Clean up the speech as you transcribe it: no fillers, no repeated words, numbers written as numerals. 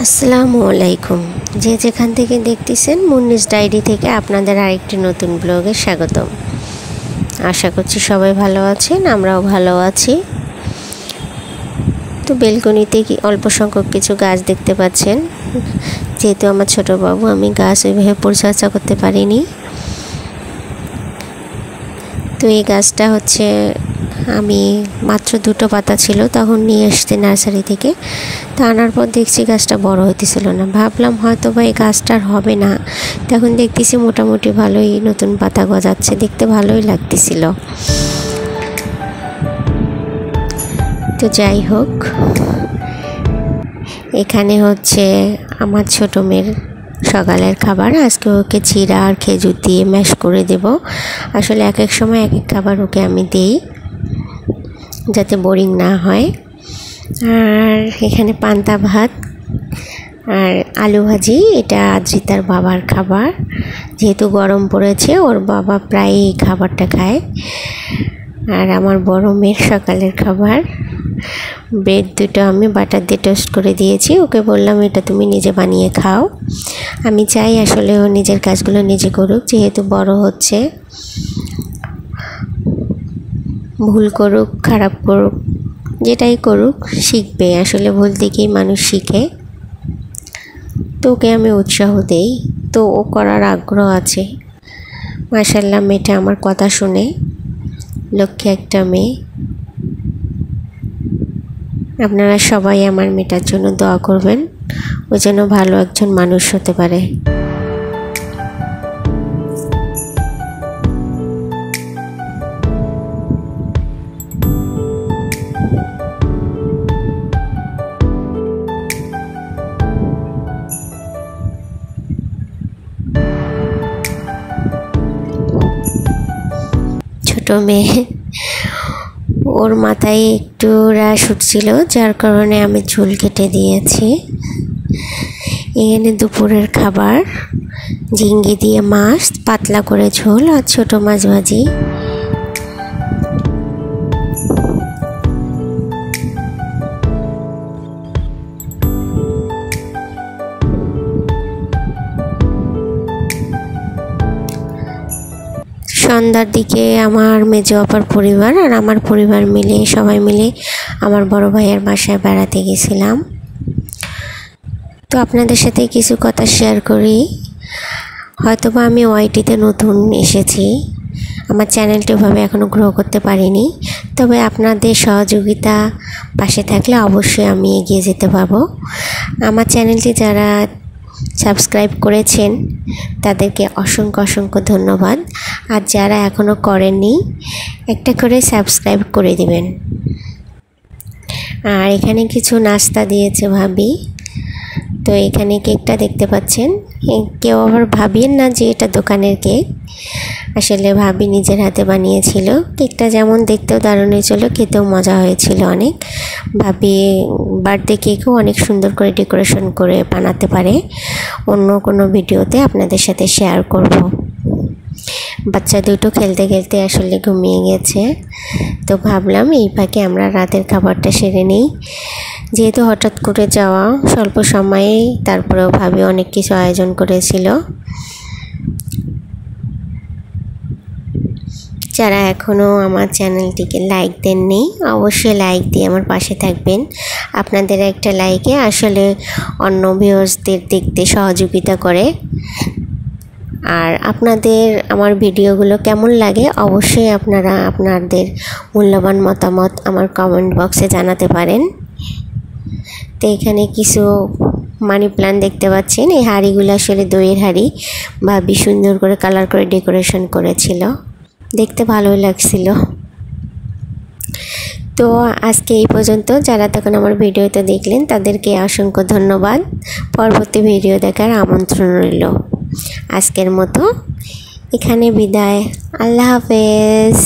আসসালামু আলাইকুম। যে যেখান থেকে দেখতেছেন মুন্নিস ডায়েরি থেকে আপনাদের আরেকটি নতুন ব্লগে স্বাগতম। আশা করছি সবাই ভালো আছেন, আমরাও ভালো আছি। তো বেলকনিতে অল্প সংখ্যক কিছু গাছ দেখতে পাচ্ছেন। যেহেতু আমার ছোটো বাবু, আমি গাছ ওইভাবে পরিচর্যা করতে পারিনি। তো এই গাছটা হচ্ছে আমি মাত্র 2টো পাতা ছিল, তখন নিয়ে এসছি নার্সারি থেকে। তা আনার পর দেখছি গাছটা বড় হইতেছিল না। ভাবলাম হয়তো বা এই গাছটার হবে না। তখন দেখতেছি মোটামুটি ভালোই নতুন পাতা গজাচ্ছে, দেখতে ভালোই লাগতেছিল। তো যাই হোক, এখানে হচ্ছে আমার ছোটো মেয়ের সকালের খাবার। আজকে ওকে চিড়া আর খেজুর দিয়ে ম্যাশ করে দেব। আসলে এক এক সময় এক এক খাবার ওকে আমি দিই, যাতে বোরিং না হয়। আর এখানে পান্তা ভাত আর আলু ভাজি, এটা আদ্রিতার বাবার খাবার। যেহেতু গরম পড়েছে, ওর বাবা প্রায় এই খাবারটা খায়। আর আমার বড় মেয়ের সকালের খাবার, ব্রেড 2টো আমি বাটার দিয়ে টোস্ট করে দিয়েছি। ওকে বললাম এটা তুমি নিজে বানিয়ে খাও। আমি চাই আসলে ও নিজের কাজগুলো নিজে করুক, যেহেতু বড় হচ্ছে। ভুল করুক, খারাপ করুক, যেটাই করুক শিখবে। আসলে ভুল থেকেই মানুষ শিখে। তো ওকে আমি উৎসাহ দেই, তো ও করার আগ্রহ আছে। মাশাআল্লাহ, মেয়েটা আমার কথা শুনে, লক্ষ্মী একটা মেয়ে। আপনারা সবাই আমার মেয়েটার জন্য দোয়া করবেন, ও যেন ভালো একজন মানুষ হতে পারে। ছোট মেয়ে, ওর মাথায় একটু র্যাশ উঠছিল, যার কারণে আমি চুল কেটে দিয়েছি। এখানে দুপুরের খাবার, ঝিঙ্গি দিয়ে মাছ, পাতলা করে ঝোল আর ছোট মাছ ভাজি। সন্ধ্যার দিকে আমার মেজো আপার পরিবার আর আমার পরিবার মিলে, সবাই মিলে আমার বড় ভাইয়ের বাসায় বেড়াতে গেছিলাম। তো আপনাদের সাথে কিছু কথা শেয়ার করি। হয়তোবা আমি ওয়াইটিতে নতুন এসেছি, আমার চ্যানেলটি ওভাবে এখনও গ্রো করতে পারিনি। তবে আপনাদের সহযোগিতা পাশে থাকলে অবশ্যই আমি এগিয়ে যেতে পারবো। আমার চ্যানেলটি যারা সাবস্ক্রাইব করেছেন তাদেরকে অসংখ্য অসংখ্য ধন্যবাদ। আর যারা এখনও করেননি, একটা করে সাবস্ক্রাইব করে দিবেন। আর এখানে কিছু নাস্তা দিয়েছে ভাবি। তো এখানে কেকটা দেখতে পাচ্ছেন। কেউ আবার ভাবিয়েন না যে এটা দোকানের কেক, আসলে ভাবি নিজের হাতে বানিয়েছিল। কেকটা যেমন দেখতেও দারুণ হয়েছিল, খেতেও মজা হয়েছিল অনেক। ভাবি বার্থডে কেকও অনেক সুন্দর করে ডেকোরেশন করে বানাতে পারে। অন্য কোনো ভিডিওতে আপনাদের সাথে শেয়ার করব। বাচ্চা দুটো খেলতে খেলতে আসলে ঘুমিয়ে গেছে। তো ভাবলাম এই ফাঁকে আমরা রাতের খাবারটা সেরে নিই। যেহেতু হঠাৎ করে যাওয়া, স্বল্প সময়েই, তারপরেও ভাবি অনেক কিছু আয়োজন করেছিল। যারা এখনও আমার চ্যানেলটিকে লাইক দেননি, অবশ্যই লাইক দিয়ে আমার পাশে থাকবেন। আপনাদের একটা লাইকে আসলে অন্য ভিউয়ার্সদের দেখতে সহযোগিতা করে। আর আপনাদের আমার ভিডিওগুলো কেমন লাগে অবশ্যই আপনারা আপনাদের মূল্যবান মতামত আমার কমেন্ট বক্সে জানাতে পারেন। তো এখানে কিছু মানি প্ল্যান্ট দেখতে পাচ্ছেন। এই হাঁড়িগুলো আসলে দইয়ের হাঁড়ি, ভাবি সুন্দর করে কালার করে ডেকোরেশন করেছিল, দেখতে ভালোই লাগছিল। তো আজকে এই পর্যন্ত। যারা তখন আমার ভিডিওটা দেখলেন তাদেরকে অসংখ্য ধন্যবাদ। পরবর্তী ভিডিও দেখার আমন্ত্রণ রইল। আজকের মতো এখানে বিদায়। আল্লাহ হাফেজ।